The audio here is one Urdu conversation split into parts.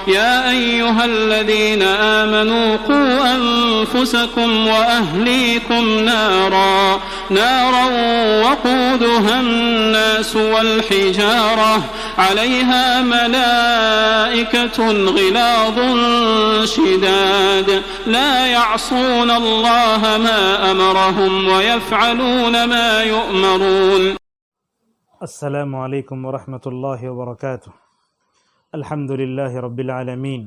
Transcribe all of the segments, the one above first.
يا أيها الذين آمنوا قوا أنفسكم وأهليكم نارا وقودها الناس والحجارة عليها ملائكة غلاظ شداد لا يعصون الله ما أمرهم ويفعلون ما يؤمرون. السلام علیکم ورحمۃ اللہ وبرکاتہ. الحمد للہ رب العالمین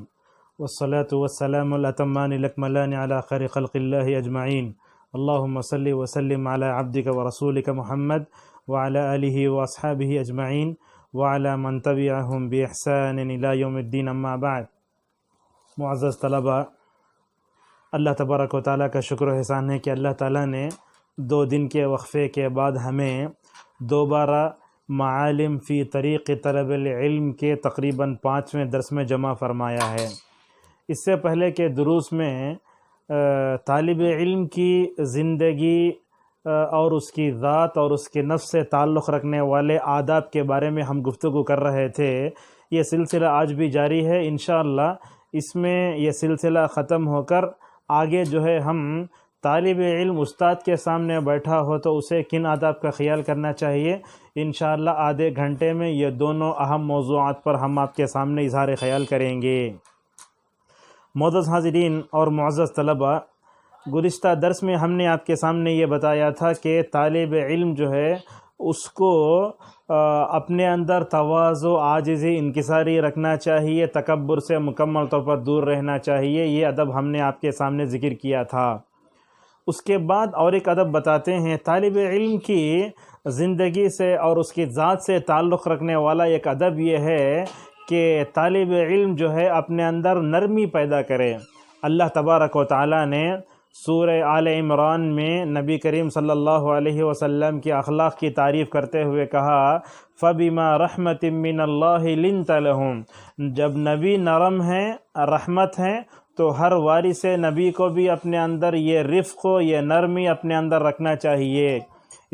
والصلاة والسلام الاتمان الاکملان علی خیر خلق اللہ اجمعین. اللہم صلی وسلم علی عبدک ورسولک محمد وعلی آلہ واصحابہ اجمعین وعلی من تبعہم باحسان الی یوم الدین. اما بعد. معزز طلبہ، اللہ تبارک و تعالیٰ کا شکر و احسان ہے کہ اللہ تعالیٰ نے 2 دن کے وقفے کے بعد ہمیں دوبارہ معالم فی طریق طلب العلم کے تقریباً 5ویں درس میں جمع فرمایا ہے. اس سے پہلے کے دروس میں طالب علم کی زندگی اور اس کی ذات اور اس کے نفس سے تعلق رکھنے والے آداب کے بارے میں ہم گفتگو کر رہے تھے. یہ سلسلہ آج بھی جاری ہے. انشاءاللہ اس میں یہ سلسلہ ختم ہو کر آگے جو ہے ہم طالب علم استاد کے سامنے بیٹھا ہو تو اسے کن آداب کا خیال کرنا چاہیے، انشاءاللہ آدھے گھنٹے میں یہ دونوں اہم موضوعات پر ہم آپ کے سامنے اظہار خیال کریں گے. معزز حاضرین اور معزز طلبہ، گزشتہ درس میں ہم نے آپ کے سامنے یہ بتایا تھا کہ طالب علم جو ہے اس کو اپنے اندر تواضع، عاجزی، انکساری رکھنا چاہیے، تکبر سے مکمل طور پر دور رہنا چاہیے. یہ ادب ہم نے آپ کے سامنے ذکر کیا تھا. اس کے بعد اور ایک ادب بتاتے ہیں. طالب علم کی زندگی سے اور اس کی ذات سے تعلق رکھنے والا ایک ادب یہ ہے کہ طالب علم جو ہے اپنے اندر نرمی پیدا کرے. اللہ تبارک و تعالیٰ نے سورہ آل عمران میں نبی کریم صلی اللہ علیہ وسلم کے اخلاق کی تعریف کرتے ہوئے کہا فَبِمَا رَحْمَةٍ مِّنَ اللَّهِ لِنْتَ لَهُمْ. جب نبی نرم ہیں، رحمت ہیں، تو ہر وارث نبی کو بھی اپنے اندر یہ رفق و یہ نرمی اپنے اندر رکھنا چاہیے.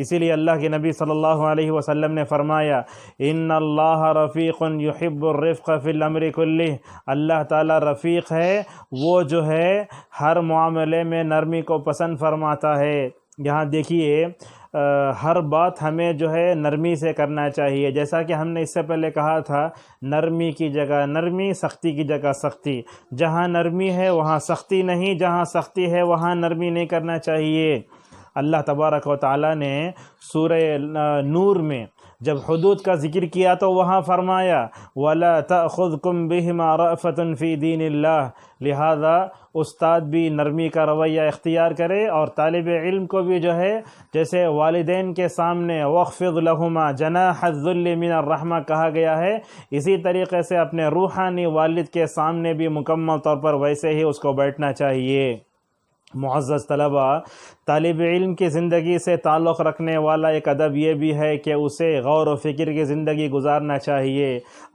اسی لیے اللہ کے نبی صلی اللہ علیہ وسلم نے فرمایا ان اللہ رفیق یحب الرفق فی الامر کلہ. اللہ تعالیٰ رفیق ہے، وہ جو ہے ہر معاملے میں نرمی کو پسند فرماتا ہے. یہاں دیکھیے ہر بات ہمیں جو ہے نرمی سے کرنا چاہیے. جیسا کہ ہم نے اس سے پہلے کہا تھا، نرمی کی جگہ نرمی، سختی کی جگہ سختی. جہاں نرمی ہے وہاں سختی نہیں، جہاں سختی ہے وہاں نرمی نہیں کرنا چاہیے. اللہ تبارک و تعالیٰ نے سورہ نور میں جب حدود کا ذکر کیا تو وہاں فرمایا وَلَا تَأْخُذْكُمْ بِهِمَا رَأْفَةٌ فِي دِينِ اللَّهِ. لہذا استاد بھی نرمی کا رویہ اختیار کرے اور طالب علم کو بھی جو ہے جیسے والدین کے سامنے وَاخْفِضْ لَهُمَا جَنَاحَ الذُّلِّ مِنَ الرَّحْمَةِ کہا گیا ہے، اسی طریقے سے اپنے روحانی والد کے سامنے بھی مکمل طور پر ویسے ہی اس کو بیٹھنا چاہیے. معزز طلبہ، طالب علم کی زندگی سے تعلق رکھنے والا ایک ادب یہ بھی ہے کہ اسے غور و فکر کی زندگی گزارنا چاہیے.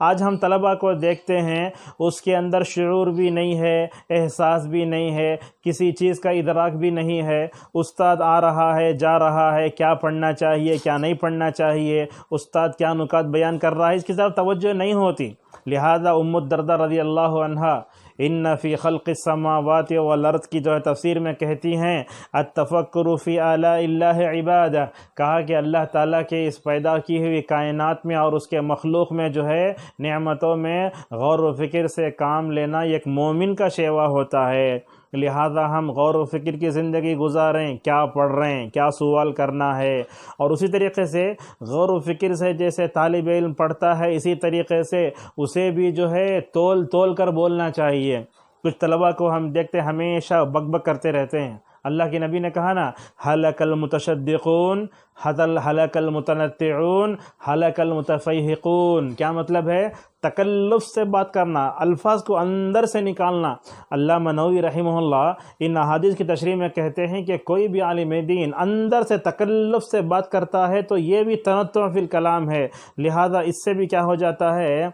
آج ہم طلبہ کو دیکھتے ہیں اس کے اندر شعور بھی نہیں ہے، احساس بھی نہیں ہے، کسی چیز کا ادراک بھی نہیں ہے. استاد آ رہا ہے، جا رہا ہے، کیا پڑھنا چاہیے، کیا نہیں پڑھنا چاہیے، استاد کیا نکات بیان کر رہا ہے، اس کی طرف توجہ نہیں ہوتی. لہذا ام الدرداء رضی اللہ عنہا ان فی خلق السماوات والارض کی جو ہے تفسیر میں کہتی ہیں التفکر فی آلاء اللہ عبادہ. کہا کہ اللہ تعالیٰ کے اس پیدا کی ہوئی کائنات میں اور اس کے مخلوق میں جو ہے نعمتوں میں غور و فکر سے کام لینا ایک مومن کا شیوا ہوتا ہے. لہذا ہم غور و فکر کی زندگی گزاریں، کیا پڑھ رہے ہیں، کیا سوال کرنا ہے. اور اسی طریقے سے غور و فکر سے جیسے طالب علم پڑھتا ہے اسی طریقے سے اسے بھی جو ہے تول تول کر بولنا چاہیے. کچھ طلباء کو ہم دیکھتے ہمیشہ بک بک کرتے رہتے ہیں. اللہ کے نبی نے کہا نا ہلک المتشدقون ہلک المتنطعون ہلک المتفیہقون. کیا مطلب ہے؟ تکلف سے بات کرنا، الفاظ کو اندر سے نکالنا. علامہ نووی رحمہ اللہ ان احادیث کی تشریح میں کہتے ہیں کہ کوئی بھی عالم دین اندر سے تکلف سے بات کرتا ہے تو یہ بھی تنطع فی الکلام ہے. لہذا اس سے بھی کیا ہو جاتا ہے،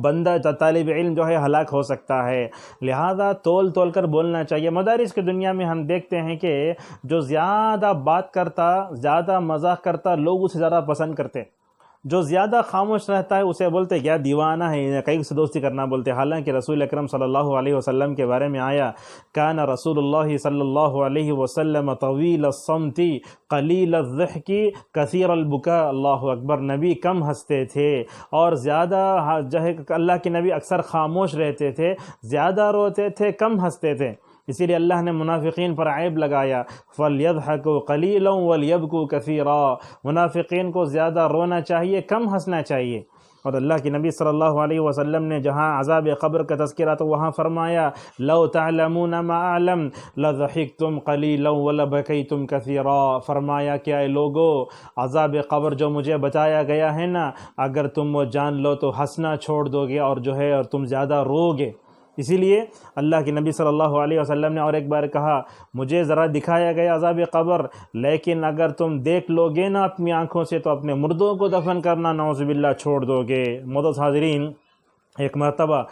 بندہ طالب علم جو ہے ہلاک ہو سکتا ہے. لہذا تول تول کر بولنا چاہیے. مدارس کی دنیا میں ہم دیکھتے ہیں کہ جو زیادہ بات کرتا، زیادہ مزاح کرتا، لوگ اسے زیادہ پسند کرتے. جو زیادہ خاموش رہتا ہے اسے بولتے کیا دیوانہ ہے، کئی سے دوستی کرنا بولتے. حالانکہ رسول اکرم صلی اللہ علیہ وسلم کے بارے میں آیا کان رسول اللہ صلی اللہ علیہ وسلم طویل الصمت قلیل الضحک کثیر البکاء. اللہ اکبر. نبی کم ہنستے تھے اور زیادہ جو ہے اللہ کے نبی اکثر خاموش رہتے تھے، زیادہ روتے تھے، کم ہنستے تھے. اسی لیے اللہ نے منافقین پر عیب لگایا فَلْيَضْحَكُوا قَلِيلًا وَلْيَبْكُوا كَثِيرًا. منافقین کو زیادہ رونا چاہیے، کم ہنسنا چاہیے. اور اللہ کے نبی صلی اللہ علیہ وسلم نے جہاں عذاب قبر کا تذکرہ تو وہاں فرمایا لو تعلمون ما اعلم لضحکتم قلیلا ولبکیتم کثیرا. فرمایا کہ اے لوگو، عذاب قبر جو مجھے بتایا گیا ہے نا، اگر تم وہ جان لو تو ہنسنا چھوڑ دو گے اور جو ہے اور تم زیادہ رو گے. اسی لیے اللہ کے نبی صلی اللہ علیہ وسلم نے اور ایک بار کہا مجھے ذرا دکھایا گیا عذاب قبر، لیکن اگر تم دیکھ لو گے نا اپنی آنکھوں سے تو اپنے مردوں کو دفن کرنا نعوذ باللہ چھوڑ دو گے. معزز حاضرین، ایک مرتبہ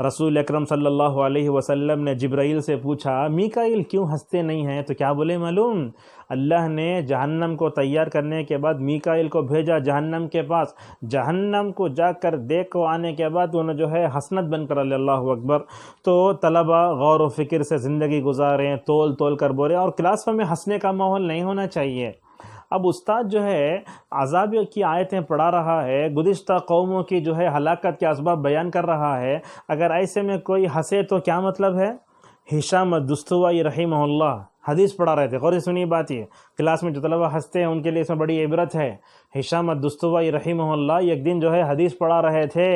رسول اکرم صلی اللہ علیہ وسلم نے جبرائیل سے پوچھا میکائیل کیوں ہنستے نہیں ہیں؟ تو کیا بولے معلوم؟ اللہ نے جہنم کو تیار کرنے کے بعد میکائیل کو بھیجا جہنم کے پاس. جہنم کو جا کر دیکھ کو آنے کے بعد انہوں جو ہے حسنت بن کر اللہ اکبر. تو طلبہ غور و فکر سے زندگی گزاریں، تول تول کر بولیں، اور کلاس میں ہنسنے کا ماحول نہیں ہونا چاہیے. اب استاد جو ہے عذاب کی آیتیں پڑھا رہا ہے، گزشتہ قوموں کی جو ہے ہلاکت کے اسباب بیان کر رہا ہے، اگر ایسے میں کوئی ہنسے تو کیا مطلب ہے؟ ہشام الدستوائی رحمہ اللہ حدیث پڑھا رہے تھے. غور سے سنیے بات یہ، کلاس میں جو طلبہ ہنستے ہیں ان کے لیے اس میں بڑی عبرت ہے. ہشام الدستوائی رحمہ اللہ ایک دن جو ہے حدیث پڑھا رہے تھے،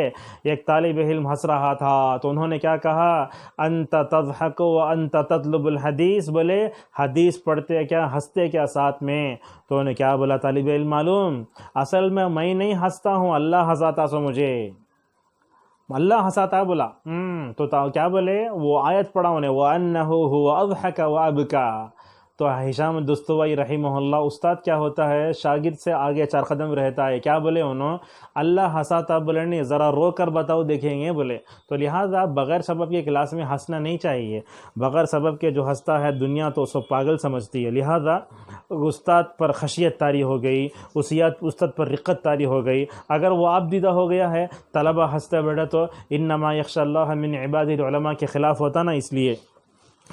ایک طالب علم ہنس رہا تھا تو انہوں نے کیا کہا انت تضحک وانت تطلب الحدیث. بولے حدیث پڑھتے کیا ہنستے کیا ساتھ میں؟ تو انہوں نے کیا بولا طالب علم معلوم؟ اصل میں نہیں ہنستا ہوں، اللہ ہنساتا سو مجھے، اللہ ہنساتا. بولا تو کیا بولے؟ وہ آیت پڑھا انہیں وَأَنَّهُ هُوَ أَضْحَكَ وَأَبْكَى. تو ہشام الدستوائی رحمہ اللہ استاد کیا ہوتا ہے شاگرد سے آگے 4 قدم رہتا ہے. کیا بولے انہوں؟ اللہ ہنساتا. بولے نہیں، ذرا رو کر بتاؤ دیکھیں گے. بولے تو لہٰذا بغیر سبب کے کلاس میں ہنسنا نہیں چاہیے. بغیر سبب کے جو ہنستا ہے دنیا تو اس کو پاگل سمجھتی ہے. لہٰذا استاد پر خشیت طاری ہو گئی، استاد پر رقت طاری ہو گئی. اگر وہ آپ دیدہ ہو گیا ہے طلبہ ہنستے بیٹھے تو انما یخشی اللہ من عبادہ العلماء کے خلاف ہوتا نا. اس لیے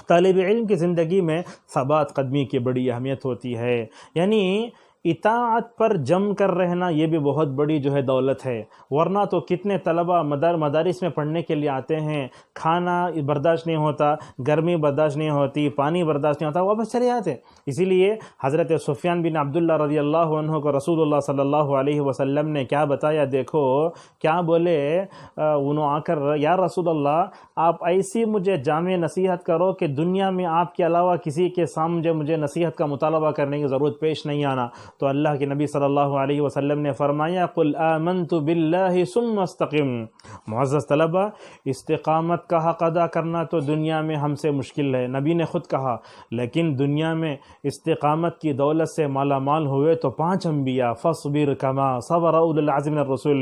طالب علم کی زندگی میں ثبات قدمی کی بڑی اہمیت ہوتی ہے. یعنی اطاعت پر جم کر رہنا یہ بھی بہت بڑی جو ہے دولت ہے. ورنہ تو کتنے طلبہ مدارس میں پڑھنے کے لیے آتے ہیں، کھانا برداشت نہیں ہوتا، گرمی برداشت نہیں ہوتی، پانی برداشت نہیں ہوتا، واپس چلے جاتے. اسی لیے حضرت سفیان بن عبداللہ رضی اللہ عنہ کو رسول اللہ صلی اللہ علیہ وسلم نے کیا بتایا؟ دیکھو کیا بولے انہوں آ کر یا رسول اللہ آپ ایسی مجھے جامع نصیحت کرو کہ دنیا میں آپ کے علاوہ کسی کے سامنے مجھے نصیحت کا مطالبہ کرنے کی ضرورت پیش نہیں آنا. تو اللہ کے نبی صلی اللہ علیہ وسلم نے فرمایا قل آمنت باللہ ثم استقم. معزز طلبہ، استقامت کا حق ادا کرنا تو دنیا میں ہم سے مشکل ہے، نبی نے خود کہا. لیکن دنیا میں استقامت کی دولت سے مالا مال ہوئے تو 5 انبیاء فاصبر کما صبر اولو العزم من الرسل.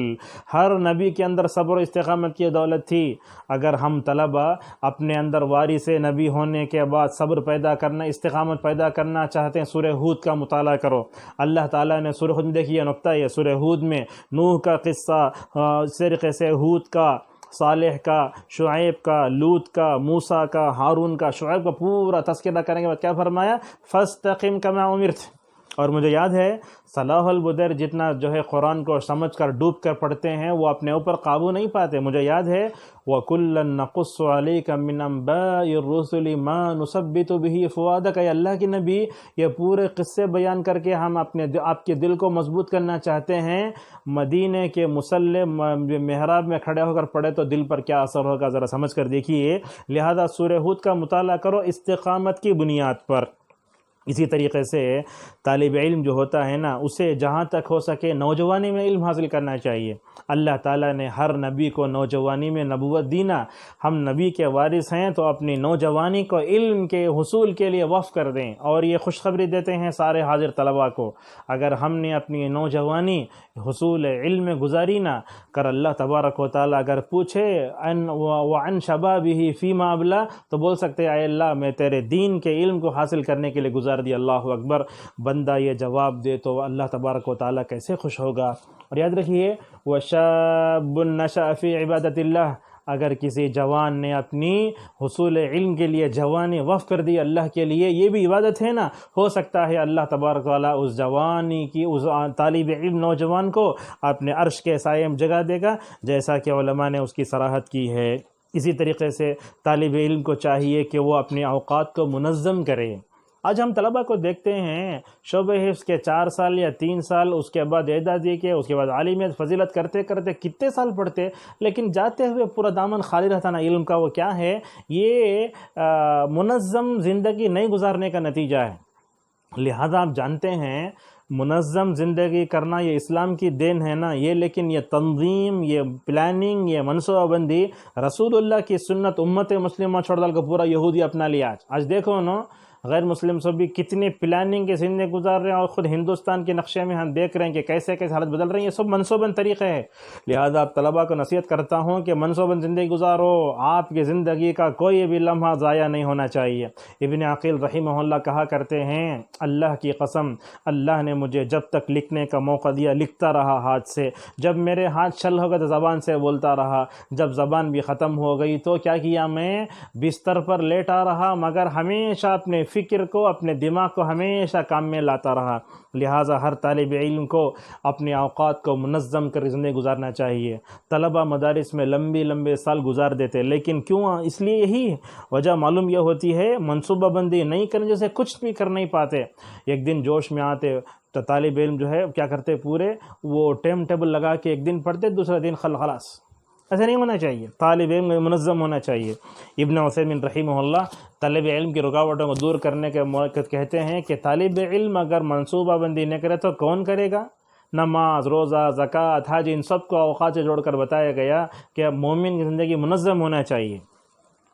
ہر نبی کے اندر صبر و استقامت کی دولت تھی. اگر ہم طلبہ اپنے اندر وارث نبی ہونے کے بعد صبر پیدا کرنا، استقامت پیدا کرنا چاہتے ہیں، سورہ ہود کا مطالعہ کرو. اللہ تعالیٰ نے سورہ ہود میں دیکھیے نقطہ ہے، سورہ ہود میں نوح کا قصہ، سرقے سے ہود کا، صالح کا، شعیب کا، لوط کا، موسیٰ کا، ہارون کا، شعیب کا پورا تذکرہ کرنے کے بعد کیا فرمایا؟ فاستقم کما امرت. اور مجھے یاد ہے صلاح البدر جتنا جو ہے قرآن کو سمجھ کر ڈوب کر پڑھتے ہیں وہ اپنے اوپر قابو نہیں پاتے. مجھے یاد ہے وَكُلًّا نَقُصُّ عَلَيْكَ مِنْ أَنْبَاءِ الرُّسُلِ مَا نُثَبِّتُ بِهِ فُؤَادَكَ. اے اللہ کے نبی یہ پورے قصے بیان کر کے ہم آپ کے دل کو مضبوط کرنا چاہتے ہیں. مدینے کے مصلی محراب میں کھڑے ہو کر پڑھے تو دل پر کیا اثر ہوگا ذرا سمجھ کر دیکھیے. لہذا سورہ ہود کا مطالعہ کرو استقامت کی بنیاد پر. اسی طریقے سے طالب علم جو ہوتا ہے نا اسے جہاں تک ہو سکے نوجوانی میں علم حاصل کرنا چاہیے. اللہ تعالیٰ نے ہر نبی کو نوجوانی میں نبوت دینا. ہم نبی کے وارث ہیں تو اپنی نوجوانی کو علم کے حصول کے لیے وقف کر دیں. اور یہ خوشخبری دیتے ہیں سارے حاضر طلباء کو، اگر ہم نے اپنی نوجوانی حصول علم گزاری نہ کر، اللہ تبارک و تعالیٰ اگر پوچھے وعن شبابہ فیما ابلا تو بول سکتے اے اللہ میں تیرے دین کے علم کو حاصل کرنے کے لیے گزار کر دی. اللہ اکبر. بندہ یہ جواب دے تو اللہ تبارک و تعالیٰ کیسے خوش ہوگا. اور یاد رکھیے وَشَابٌ نَشَأَ فِي عِبَادَةِ اللَّهِ، اگر کسی جوان نے اپنی حصول علم کے لیے جوانی وقف کر دی اللہ کے لیے، یہ بھی عبادت ہے نا. ہو سکتا ہے اللہ تبارک و تعالیٰ اس جوانی کی، اس طالب علم نوجوان کو اپنے عرش کے سائے میں جگہ دے گا، جیسا کہ علماء نے اس کی صراحت کی ہے. اسی طریقے سے طالب علم کو چاہیے کہ وہ اپنے اوقات کو منظم کرے. آج ہم طلبہ کو دیکھتے ہیں شعبہ حفظ کے 4 سال یا 3 سال، اس کے بعد اعدادی کے، اس کے بعد عالمیت فضیلت کرتے کرتے کتنے سال پڑھتے، لیکن جاتے ہوئے پورا دامن خالی رہتا نا علم کا. وہ کیا ہے؟ یہ منظم زندگی نہیں گزارنے کا نتیجہ ہے. لہذا آپ جانتے ہیں منظم زندگی کرنا یہ اسلام کی دین ہے نا یہ، لیکن یہ تنظیم، یہ پلاننگ، یہ منصوبہ بندی رسول اللہ کی سنت امت مسلمہ چھوڑ ڈال کو پورا یہودی اپنا لیا. آج دیکھو نا غیر مسلم سب بھی کتنی پلاننگ کے زندگی گزار رہے ہیں، اور خود ہندوستان کے نقشے میں ہم دیکھ رہے ہیں کہ کیسے کیسے حالت بدل رہی ہیں. یہ سب منصوباً طریقے ہے. لہذا آپ طلباء کو نصیحت کرتا ہوں کہ منصوباً زندگی گزارو. آپ کی زندگی کا کوئی بھی لمحہ ضائع نہیں ہونا چاہیے. ابن عقیل رحمہ اللہ کہا کرتے ہیں اللہ کی قسم، اللہ نے مجھے جب تک لکھنے کا موقع دیا لکھتا رہا ہاتھ سے. جب میرے ہاتھ چھل ہو گئے تو زبان سے بولتا رہا. جب زبان بھی ختم ہو گئی تو کیا کیا؟ میں بستر پر لیٹا رہا، مگر ہمیشہ اپنے فکر کو، اپنے دماغ کو ہمیشہ کام میں لاتا رہا. لہٰذا ہر طالب علم کو اپنے اوقات کو منظم کر زندگی گزارنا چاہیے. طلبہ مدارس میں لمبے سال گزار دیتے، لیکن کیوں؟ اس لیے یہی وجہ معلوم یہ ہوتی ہے منصوبہ بندی نہیں کرنے جیسے کچھ بھی کر نہیں پاتے. ایک دن جوش میں آتے تو طالب علم جو ہے کیا کرتے، پورے وہ ٹائم ٹیبل لگا کے ایک دن پڑھتے، دوسرے دن خلاص. ایسا نہیں ہونا چاہیے. طالب علم منظم ہونا چاہیے. ابن عثیمین رحمہ اللہ طالب علم کی رکاوٹوں کو دور کرنے کے موقع کہتے ہیں کہ طالب علم اگر منصوبہ بندی نہ کرے تو کون کرے گا؟ نماز، روزہ، زکوٰۃ، حج، ان سب کو اوقات سے جوڑ کر بتایا گیا کہ مومن کی زندگی منظم ہونا چاہیے.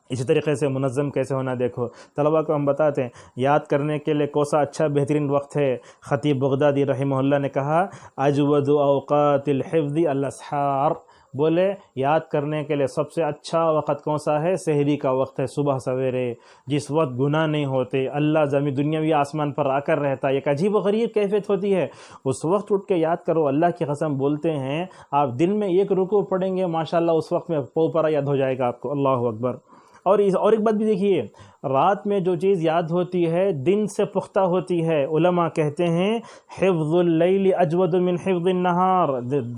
اسی طریقے سے منظم کیسے ہونا دیکھو. طلبہ کو ہم بتاتے ہیں یاد کرنے کے لیے کوسا اچھا بہترین وقت ہے. خطیب بغدادی رحمہ اللہ نے کہا اجود اوقات الحفظ الاسحار، بولے یاد کرنے کے لیے سب سے اچھا وقت کون سا ہے؟ سحری کا وقت ہے، صبح سویرے، جس وقت گناہ نہیں ہوتے، اللہ زمین دنیاوی آسمان پر آ کر رہتا ہے. ایک عجیب و غریب کیفیت ہوتی ہے. اس وقت اٹھ کے یاد کرو. اللہ کی قسم بولتے ہیں آپ دن میں 1 رکوع پڑھیں گے ماشاءاللہ اس وقت میں پوپرا یاد ہو جائے گا آپ کو. اللہ اکبر. اور ایک بات بھی دیکھیے، رات میں جو چیز یاد ہوتی ہے دن سے پختہ ہوتی ہے. علماء کہتے ہیں حفظ اللیل اجود من حفظ النہار،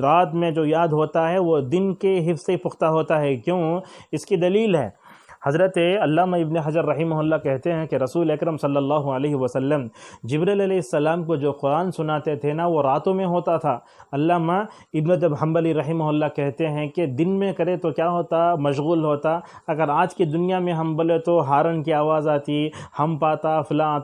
رات میں جو یاد ہوتا ہے وہ دن کے حفظ سے پختہ ہوتا ہے. کیوں؟ اس کی دلیل ہے. حضرت علامہ ابن حجر رحمہ اللہ کہتے ہیں کہ رسول اکرم صلی اللہ علیہ وسلم جبریل علیہ السلام کو جو قرآن سناتے تھے نا وہ راتوں میں ہوتا تھا. علامہ ابن رجب حنبلی رحمہ اللہ کہتے ہیں کہ دن میں کرے تو کیا ہوتا؟ مشغول ہوتا. اگر آج کی دنیا میں ہم بولے تو ہارن کی آواز آتی، ہم پاتا، فلاں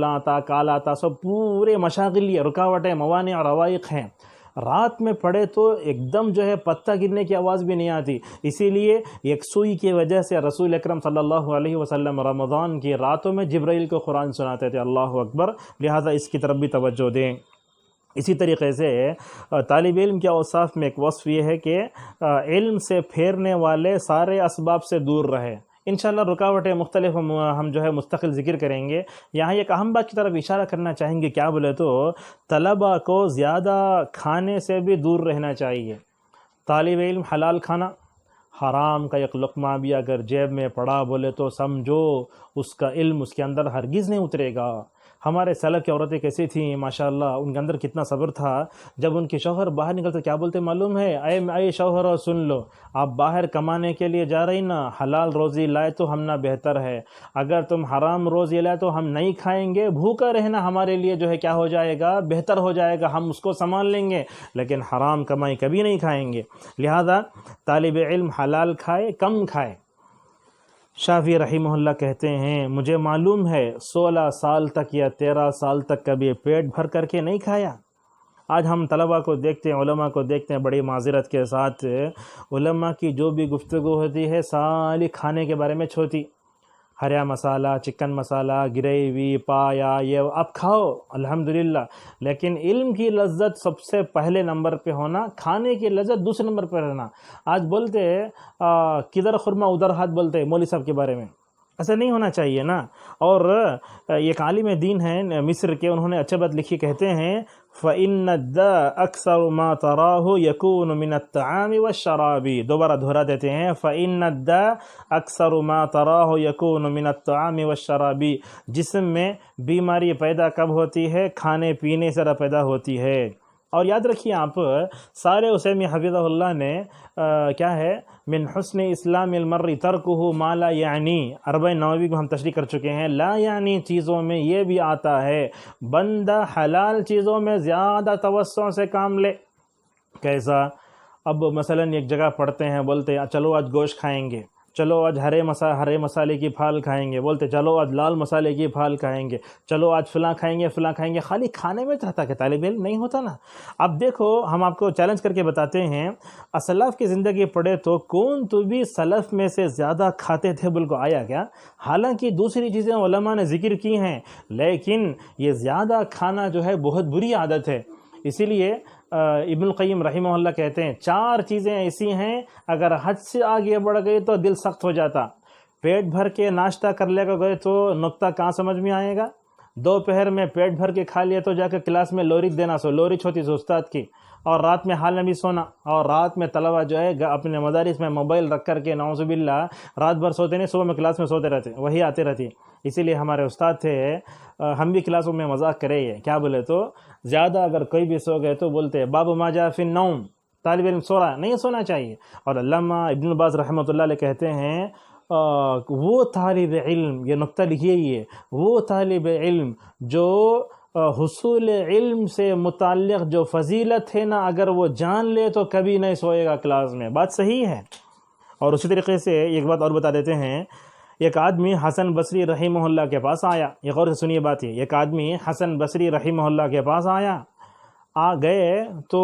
آتا، کال آتا، سب پورے مشاغل، رکاوٹیں، موانع اور روائق ہیں. رات میں پڑھے تو ایک دم جو ہے پتہ گرنے کی آواز بھی نہیں آتی. اسی لیے یکسوئی کی وجہ سے رسول اکرم صلی اللہ علیہ وسلم رمضان کی راتوں میں جبرائیل کو قرآن سناتے تھے. اللہ اکبر. لہٰذا اس کی طرف بھی توجہ دیں. اسی طریقے سے طالب علم کے اوصاف میں ایک وصف یہ ہے کہ علم سے پھیرنے والے سارے اسباب سے دور رہے. انشاءاللہ رکاوٹیں مختلف ہم جو ہے مستقل ذکر کریں گے. یہاں ایک اہم بات کی طرف اشارہ کرنا چاہیں گے. کیا بولے تو طلبہ کو زیادہ کھانے سے بھی دور رہنا چاہیے. طالب علم حلال کھانا، حرام کا ایک لقمہ بھی اگر جیب میں پڑا بولے تو سمجھو اس کا علم اس کے اندر ہرگز نہیں اترے گا. ہمارے سلف کی عورتیں کیسی تھیں ماشاءاللہ، ان کے اندر کتنا صبر تھا. جب ان کے شوہر باہر نکلتے کیا بولتے معلوم ہے؟ اے شوہر سن لو، آپ باہر کمانے کے لیے جا رہی نا، حلال روزی لائے تو ہم نہ بہتر ہے. اگر تم حرام روزی لائے تو ہم نہیں کھائیں گے. بھوکا رہنا ہمارے لیے جو ہے کیا ہو جائے گا؟ بہتر ہو جائے گا، ہم اس کو سنبھال لیں گے، لیکن حرام کمائی کبھی نہیں کھائیں گے. لہذا طالب علم حلال کھائے، کم کھائے. شافعی رحمہ اللہ کہتے ہیں مجھے معلوم ہے 16 سال تک یا 13 سال تک کبھی پیٹ بھر کر کے نہیں کھایا. آج ہم طلباء کو دیکھتے ہیں، علماء کو دیکھتے ہیں، بڑی معذرت کے ساتھ علماء کی جو بھی گفتگو ہوتی ہے ساری کھانے کے بارے میں چھوتی. ہریا مسالہ، چکن مسالہ، گریوی، پایا، یہ آپ کھاؤ الحمدللہ، لیکن علم کی لذت سب سے پہلے نمبر پہ ہونا، کھانے کی لذت دوسرے نمبر پہ رہنا. آج بولتے کدھر خرما ادھر ہاتھ بولتے مولوی صاحب کے بارے میں. ایسا نہیں ہونا چاہیے نا۔ اور ایک عالم دین ہیں مصر کے، انہوں نے اچھا بات لکھی، کہتے ہیں فَإِنَّ الدَّاءَ أَكْثَرُ مَا تَرَاهُ يَكُونُ مِنَ الطَّعَامِ وَالشَّرَابِ۔ دوبارہ دہرا دیتے ہیں، فَإِنَّ الدَّاءَ أَكْثَرُ مَا تَرَاهُ يَكُونُ مِنَ الطَّعَامِ وَالشَّرَابِ۔ جسم میں بیماری پیدا کب ہوتی ہے؟ کھانے پینے سے پیدا ہوتی ہے۔ اور یاد رکھیے آپ، صالح عثیمین حفظہ اللہ نے کیا ہے، من حسن اسلام المرء ترکہ ما لا یعنی، اربع نووی کو ہم تشریح کر چکے ہیں، لا یعنی چیزوں میں یہ بھی آتا ہے بندہ حلال چیزوں میں زیادہ توسع سے کام لے۔ کیسا؟ اب مثلا ایک جگہ پڑھتے ہیں، بولتے ہیں چلو آج گوشت کھائیں گے، چلو آج ہرے مسالے کی پھال کھائیں گے، بولتے چلو آج لال مسالے کی پھال کھائیں گے، چلو آج فلاں کھائیں گے فلاں کھائیں گے۔ خالی کھانے میں چاہتا کہ طالب علم نہیں ہوتا نا۔ اب دیکھو، ہم آپ کو چیلنج کر کے بتاتے ہیں، اسلاف کی زندگی پڑھے تو کون تو بھی سلف میں سے زیادہ کھاتے تھے بول کو آیا کیا؟ حالانکہ دوسری چیزیں علماء نے ذکر کی ہیں، لیکن یہ زیادہ کھانا جو ہے بہت بری عادت ہے۔ اسی لیے ابن القیم رحمہ اللہ کہتے ہیں 4 چیزیں ایسی ہیں اگر حد سے آگے بڑھ گئی تو دل سخت ہو جاتا۔ پیٹ بھر کے ناشتہ کر لے کر گئے تو نقطہ کہاں سمجھ میں آئے گا؟ دوپہر میں پیٹ بھر کے کھا لیا تو جا کے کلاس میں لورچ دینا، لورچ ہوتی سو استاد کی، اور رات میں حال نبی سونا، اور رات میں طلبہ جو ہے اپنے مدارس میں موبائل رکھ کر کے نعوذ باللہ رات بھر سوتے نہیں، صبح میں کلاس میں سوتے رہتے، وہی آتے رہتی۔ اسی لیے ہمارے استاد تھے، ہم بھی کلاسوں میں مذاق کرے یہ کیا بولے تو، زیادہ اگر کوئی بھی سو گئے تو بولتے باب ما جاء فی النوم، طالب علم سو رہا نہیں سونا چاہیے۔ اور علامہ ابن باز رحمۃ اللہ علیہ کہتے ہیں وہ طالب علم، یہ نقطہ لکھیے، یہ وہ طالب علم جو حصول علم سے متعلق جو فضیلت ہے نا، اگر وہ جان لے تو کبھی نہیں سوئے گا کلاس میں۔ بات صحیح ہے۔ اور اسی طریقے سے ایک بات اور بتا دیتے ہیں، ایک آدمی حسن بصری رحمہ اللہ کے پاس آیا، یہ غور سے سنیے بات، یہ ایک آدمی حسن بصری رحمہ اللہ کے پاس آ گئے تو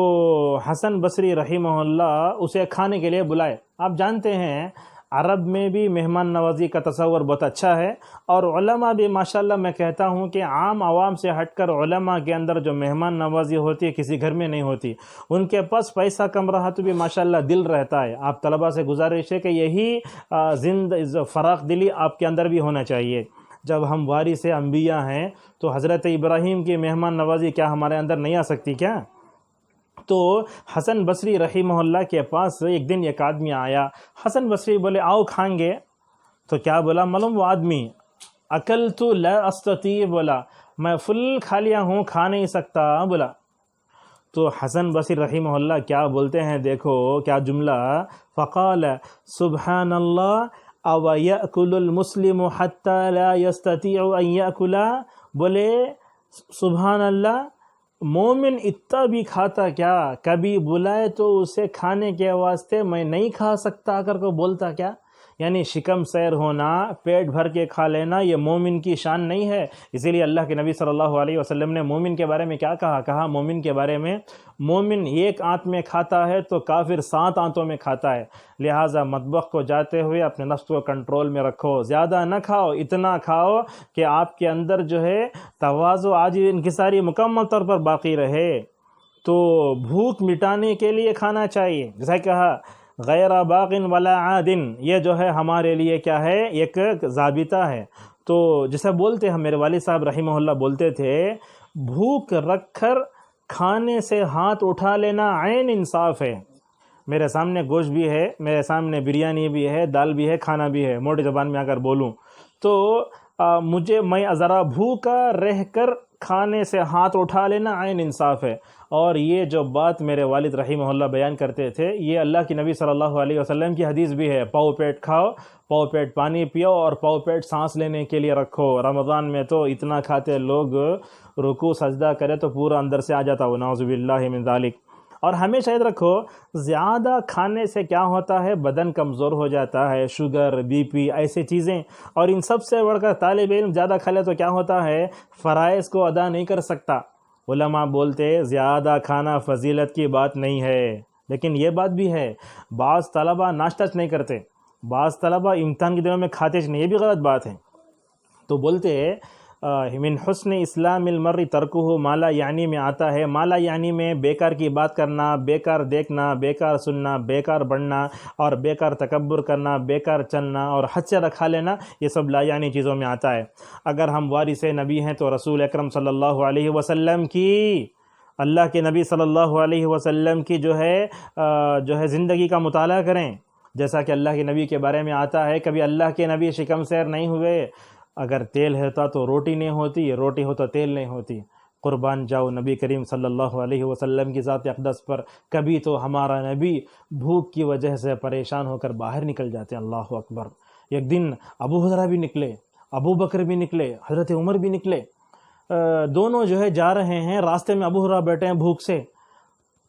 حسن بصری رحمہ اللہ اسے کھانے کے لیے بلائے۔ آپ جانتے ہیں عرب میں بھی مہمان نوازی کا تصور بہت اچھا ہے، اور علماء بھی ماشاءاللہ میں کہتا ہوں کہ عام عوام سے ہٹ کر علماء کے اندر جو مہمان نوازی ہوتی ہے کسی گھر میں نہیں ہوتی۔ ان کے پاس پیسہ کم رہا تو بھی ماشاءاللہ دل رہتا ہے۔ آپ طلباء سے گزارش ہے کہ یہی فراخ دلی آپ کے اندر بھی ہونا چاہیے۔ جب ہم وارث انبیاء ہیں تو حضرت ابراہیم کی مہمان نوازی کیا ہمارے اندر نہیں آ سکتی کیا؟ تو حسن بصری رحمہ اللہ کے پاس ایک دن ایک آدمی آیا، حسن بصری بولے آؤ کھائیں گے، تو کیا بولا معلوم وہ آدمی، اکلت لا استطیع، بولا میں فل کھا لیا ہوں، کھا نہیں سکتا بولا۔ تو حسن بصری رحمہ اللہ کیا بولتے ہیں، دیکھو کیا جملہ، فقال سبحان اللہ او یأکل المسلم حتی لا یستطیع ان یأکل، بولے سبحان اللہ، مومن اتنا بھی کھاتا کیا، کبھی بلائے تو اسے کھانے کے واسطے میں نہیں کھا سکتا کر کو بولتا کیا؟ یعنی شکم سیر ہونا، پیٹ بھر کے کھا لینا، یہ مومن کی شان نہیں ہے۔ اسی لیے اللہ کے نبی صلی اللہ علیہ وسلم نے مومن کے بارے میں کیا کہا مومن کے بارے میں، مومن ایک آنت میں کھاتا ہے تو کافر 7 آنتوں میں کھاتا ہے۔ لہٰذا مطبخ کو جاتے ہوئے اپنے نفس کو کنٹرول میں رکھو، زیادہ نہ کھاؤ، اتنا کھاؤ کہ آپ کے اندر جو ہے تواضع عاجزی انکساری مکمل طور پر باقی رہے۔ تو بھوک مٹانے کے لیے کھانا چاہیے، جیسا کہا غیر باغ ولا عادن، یہ جو ہے ہمارے لیے کیا ہے، ایک ضابطہ ہے۔ تو جیسا بولتے ہیں میرے والد صاحب رحمہ اللہ بولتے تھے، بھوک رکھ کر کھانے سے ہاتھ اٹھا لینا عین انصاف ہے۔ میرے سامنے گوشت بھی ہے، میرے سامنے بریانی بھی ہے، دال بھی ہے، کھانا بھی ہے، موٹی زبان میں اگر بولوں تو میں ذرا بھوکا رہ کر کھانے سے ہاتھ اٹھا لینا عین انصاف ہے۔ اور یہ جو بات میرے والد رحمہ اللہ بیان کرتے تھے، یہ اللہ کی نبی صلی اللہ علیہ وسلم کی حدیث بھی ہے، پاؤ پیٹ کھاؤ، پاؤ پیٹ پانی پیو، اور پاؤ پیٹ سانس لینے کے لیے رکھو۔ رمضان میں تو اتنا کھاتے لوگ رکوع سجدہ کرے تو پورا اندر سے آ جاتا وہ، نعوذ باللہ من ذالک۔ اور ہمیشہ یاد رکھو، زیادہ کھانے سے کیا ہوتا ہے، بدن کمزور ہو جاتا ہے، شوگر، بی پی، ایسی چیزیں۔ اور ان سب سے بڑھ کر طالب علم زیادہ کھا لے تو کیا ہوتا ہے، فرائض کو ادا نہیں کر سکتا۔ علماء بولتے زیادہ کھانا فضیلت کی بات نہیں ہے، لیکن یہ بات بھی ہے، بعض طلبہ ناشتہ نہیں کرتے، بعض طلبہ امتحان کے دنوں میں کھاتے نہیں، یہ بھی غلط بات ہے۔ تو بولتے من حسن اسلام المرء ترکہ ما لا یعنی میں آتا ہے. ما لا یعنی میں بیکار کی بات کرنا، بیکار دیکھنا، بیکار سننا، بیکار بڑھنا اور بیکار تکبر کرنا، بیکار چلنا اور حد سے رکھا لینا، یہ سب لا یعنی چیزوں میں آتا ہے. اگر ہم وارث نبی ہیں تو رسول اکرم صلی اللہ علیہ وسلم کی، اللہ کے نبی صلی اللہ علیہ وسلم کی جو ہے زندگی کا مطالعہ کریں. جیسا کہ اللہ کے نبی کے بارے میں آتا ہے، کبھی اللہ کے نبی شکم سیر نہیں ہوئے. اگر تیل ہوتا تو روٹی نہیں ہوتی، روٹی ہو تو تیل نہیں ہوتی. قربان جاؤ نبی کریم صلی اللہ علیہ وسلم کی ذات اقدس پر. کبھی تو ہمارا نبی بھوک کی وجہ سے پریشان ہو کر باہر نکل جاتے ہیں. اللہ اکبر. ایک دن ابو حریرہ بھی نکلے، ابو بکر بھی نکلے، حضرت عمر بھی نکلے. دونوں جو ہے جا رہے ہیں، راستے میں ابو حریرہ بیٹھے ہیں بھوک سے.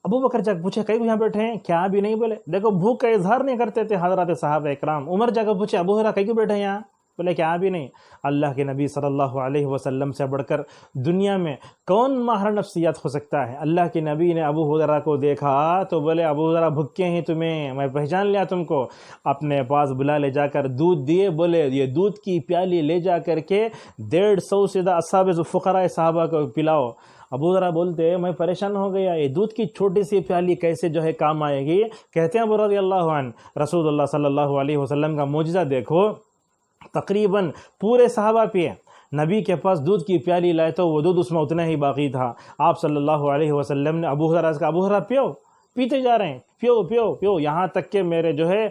ابو بکر جا کے پوچھے کئی یہاں بیٹھے ہیں؟ کیا بھی نہیں بولے. دیکھو بھوک کا اظہار نہیں کرتے تھے حضرات صحابہ اکرام. عمر جا کے پوچھے ابو حریرہ کئی بیٹھے ہیں یہاں؟ بولے کیا بھی نہیں. اللہ کے نبی صلی اللہ علیہ وسلم سے بڑھ کر دنیا میں کون ماہر نفسیات ہو سکتا ہے؟ اللہ کے نبی نے ابو حریرہ کو دیکھا تو بولے ابو حریرہ بھوکے ہیں تمہیں، میں پہچان لیا تم کو. اپنے پاس بلا لے جا کر دودھ دیے، بولے یہ دودھ کی پیالی لے جا کر کے 150 سے اصحاب فقراء صحابہ کو پلاؤ. ابو حریرہ بولتے میں پریشان ہو گیا، یہ دودھ کی چھوٹی سی پیالی کیسے جو ہے کام آئے گی؟ کہتے ہیں ابو رضی اللہ عنہ رسول اللہ صلی اللہ علیہ وسلم کا معجزہ دیکھو. تقریباً پورے صحابہ پیے. نبی کے پاس دودھ کی پیالی لائے تو وہ دودھ اس میں اتنا ہی باقی تھا. آپ صلی اللہ علیہ وسلم نے ابو حریرہ کا ابو حریرہ پیو، پیتے جا رہے ہیں، پیو پیو پیو، یہاں تک کہ میرے جو ہے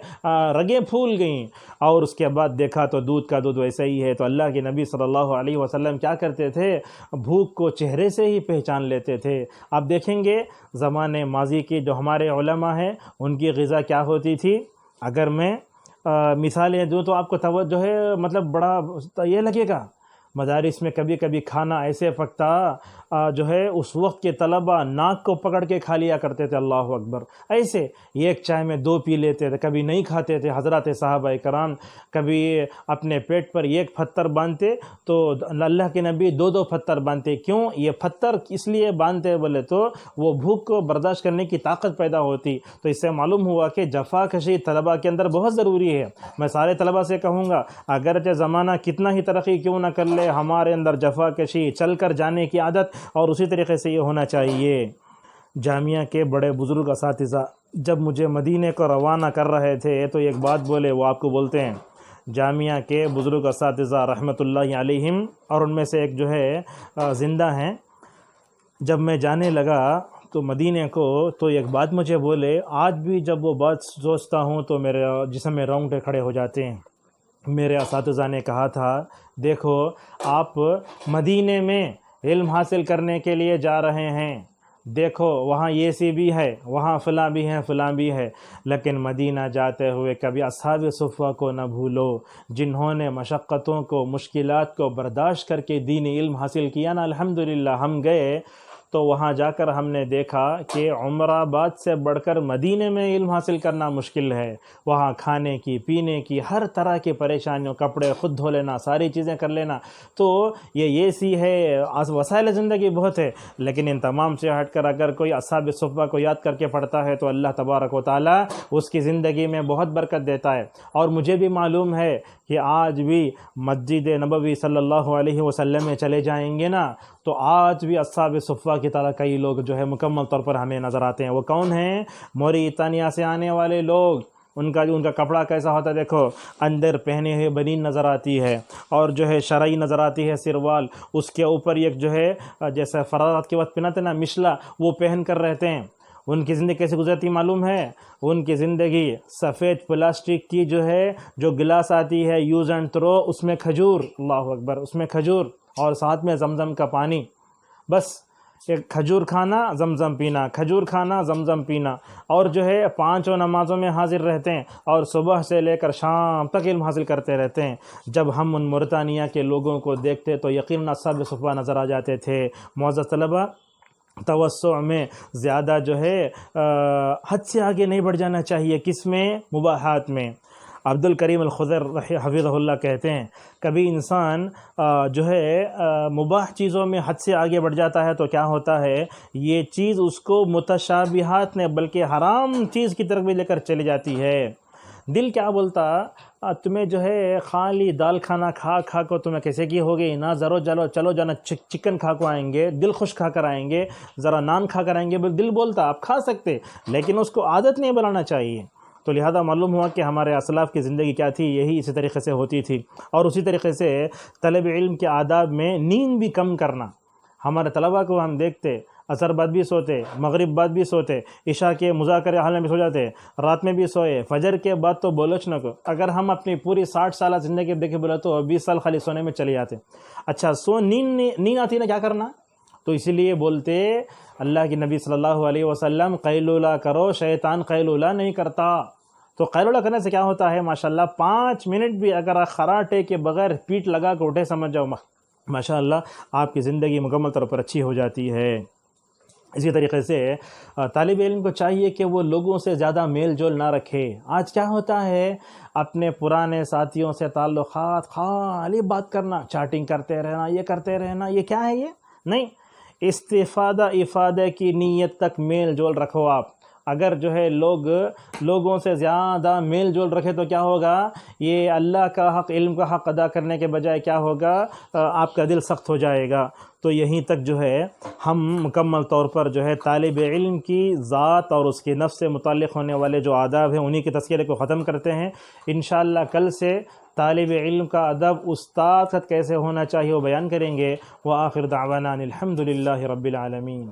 رگیں پھول گئیں. اور اس کے بعد دیکھا تو دودھ کا دودھ ویسا ہی ہے. تو اللہ کے نبی صلی اللہ علیہ وسلم کیا کرتے تھے؟ بھوک کو چہرے سے ہی پہچان لیتے تھے. آپ دیکھیں گے زمانے ماضی کی جو ہمارے علماء ہیں ان کی غذا کیا ہوتی تھی. اگر میں مثالیں دوں تو آپ کو توجہ ہے مطلب بڑا یہ لگے گا. مدارس میں کبھی کبھی کھانا ایسے پکتا جو ہے اس وقت کے طلبہ ناک کو پکڑ کے کھا لیا کرتے تھے. اللہ اکبر. ایسے ایک چائے میں 2 پی لیتے تھے، کبھی نہیں کھاتے تھے. حضرات صحابہ کرام کبھی اپنے پیٹ پر 1 پتھر باندھتے تو اللہ کے نبی 2 پتھر باندھتے. کیوں یہ پتھر اس لیے باندھتے بولے تو وہ بھوک کو برداشت کرنے کی طاقت پیدا ہوتی. تو اس سے معلوم ہوا کہ جفا کشی طلبہ کے اندر بہت ضروری ہے. میں سارے طلبہ سے کہوں گا اگرچہ زمانہ کتنا ہی ترقی کیوں نہ کر لے، ہمارے اندر جفا کشی، چل کر جانے کی عادت اور اسی طریقے سے یہ ہونا چاہیے. جامعہ کے بڑے بزرگ اساتذہ جب مجھے مدینے کو روانہ کر رہے تھے تو ایک بات بولے، وہ آپ کو بولتے ہیں. جامعہ کے بزرگ اساتذہ رحمۃ اللہ علیہم، اور ان میں سے ایک جو ہے زندہ ہیں. جب میں جانے لگا تو مدینے کو تو ایک بات مجھے بولے، آج بھی جب وہ بات سوچتا ہوں تو میرے جسم میں رونگٹے کھڑے ہو جاتے ہیں. میرے اساتذہ نے کہا تھا دیکھو آپ مدینے میں علم حاصل کرنے کے لیے جا رہے ہیں، دیکھو وہاں یہ سی بھی ہے، وہاں فلاں بھی ہے، فلاں بھی ہے، لیکن مدینہ جاتے ہوئے کبھی اصحاب صفہ کو نہ بھولو جنہوں نے مشقتوں کو، مشکلات کو برداشت کر کے دینی علم حاصل کیا نا. الحمدللہ ہم گئے تو وہاں جا کر ہم نے دیکھا کہ عمر آباد سے بڑھ کر مدینے میں علم حاصل کرنا مشکل ہے. وہاں کھانے کی، پینے کی، ہر طرح کی پریشانیوں، کپڑے خود دھو لینا، ساری چیزیں کر لینا. تو یہ سی ہے، وسائل زندگی بہت ہے، لیکن ان تمام سے ہٹ کر اگر کوئی اصحاب صفہ کو یاد کر کے پڑھتا ہے تو اللہ تبارک و تعالیٰ اس کی زندگی میں بہت برکت دیتا ہے. اور مجھے بھی معلوم ہے کہ آج بھی مسجد نبوی صلی اللہ علیہ وسلم میں چلے جائیں گے نا تو آج بھی اصحاب صفہ کی طرح کئی لوگ جو ہے مکمل طور پر ہمیں نظر آتے ہیں. وہ کون ہیں؟ موریتانیہ سے آنے والے لوگ. ان کا کپڑا کیسا ہوتا ہے دیکھو، اندر پہنے ہوئے بنین نظر آتی ہے اور جو ہے شرعی نظر آتی ہے سروال، اس کے اوپر ایک جو ہے جیسے فرارات کے وقت پہناتے نا مشلا، وہ پہن کر رہتے ہیں. ان کی زندگی کیسے گزرتی معلوم ہے؟ ان کی زندگی سفید پلاسٹک کی جو ہے جو گلاس آتی ہے یوز اینڈ تھرو، اس میں کھجور، اللہ اکبر، اس میں کھجور اور ساتھ میں زمزم کا پانی. بس ایک کھجور کھانا، زمزم پینا، کھجور کھانا، زمزم پینا. اور جو ہے 5 نمازوں میں حاضر رہتے ہیں اور صبح سے لے کر شام تک علم حاصل کرتے رہتے ہیں. جب ہم ان موریتانیہ کے لوگوں کو دیکھتے تو یقیناً اصحاب صفہ نظر آ جاتے تھے. معزز طلبہ، توسع میں زیادہ جو ہے حد سے آگے نہیں بڑھ جانا چاہیے. کس میں؟ مباحات میں. عبد الکریم الخضر حفظہ اللہ کہتے ہیں کبھی انسان جو ہے مباح چیزوں میں حد سے آگے بڑھ جاتا ہے تو کیا ہوتا ہے، یہ چیز اس کو متشابہات نے بلکہ حرام چیز کی طرف بھی لے کر چلی جاتی ہے. دل کیا بولتا تمہیں جو ہے خالی دال کھانا کھا کھا کو تمہیں کیسے کی ہوگی، نہ چلو جانا چکن کھا کو آئیں گے، دل خوش کھا کر آئیں گے، ذرا نان کھا کر آئیں گے، دل بولتا آپ کھا سکتے، لیکن اس کو عادت نہیں بنانا چاہیے۔ تو لہذا معلوم ہوا کہ ہمارے اسلاف کی زندگی کیا تھی، یہی اسی طریقے سے ہوتی تھی۔ اور اسی طریقے سے طلب علم کے آداب میں نیند بھی کم کرنا۔ ہمارے طلباء کو ہم دیکھتے عصر بعد بھی سوتے، مغرب بعد بھی سوتے، عشاء کے مذاکرے حال میں بھی سو جاتے، رات میں بھی سوئے، فجر کے بعد تو بولوچ نہ کو۔ اگر ہم اپنی پوری 60 سالہ زندگی دیکھے بولے تو 20 سال خالی سونے میں چلے جاتے۔ اچھا نیند آتی نا، کیا کرنا؟ تو اسی لیے بولتے اللہ کے نبی صلی اللہ علیہ وسلم قیلولہ کرو، شیطان قیلولہ نہیں کرتا۔ تو قیلولہ کرنے سے کیا ہوتا ہے؟ ماشاءاللہ 5 منٹ بھی اگر آپ خراٹے کے بغیر پیٹ لگا کے اٹھے، سمجھ جاؤ ماشاءاللہ آپ کی زندگی مکمل طور پر اچھی ہو جاتی ہے۔ اسی طریقے سے طالب علم کو چاہیے کہ وہ لوگوں سے زیادہ میل جول نہ رکھے۔ آج کیا ہوتا ہے، اپنے پرانے ساتھیوں سے تعلقات، خالی بات کرنا، چیٹنگ کرتے رہنا، یہ کرتے رہنا، یہ کیا ہے؟ یہ نہیں، افادہ کی نیت تک میل جول رکھو آپ۔ اگر جو ہے لوگوں سے زیادہ میل جول رکھے تو کیا ہوگا، یہ اللہ کا حق، علم کا حق ادا کرنے کے بجائے کیا ہوگا، آپ کا دل سخت ہو جائے گا۔ تو یہیں تک جو ہے ہم مکمل طور پر جو ہے طالب علم کی ذات اور اس کے نفس سے متعلق ہونے والے جو آداب ہیں انہی کے تذکرے کو ختم کرتے ہیں۔ انشاءاللہ کل سے طالب علم کا ادب استاد کیسے ہونا چاہیے وہ بیان کریں گے۔ وآخر دعوانا الحمد للہ رب العالمین۔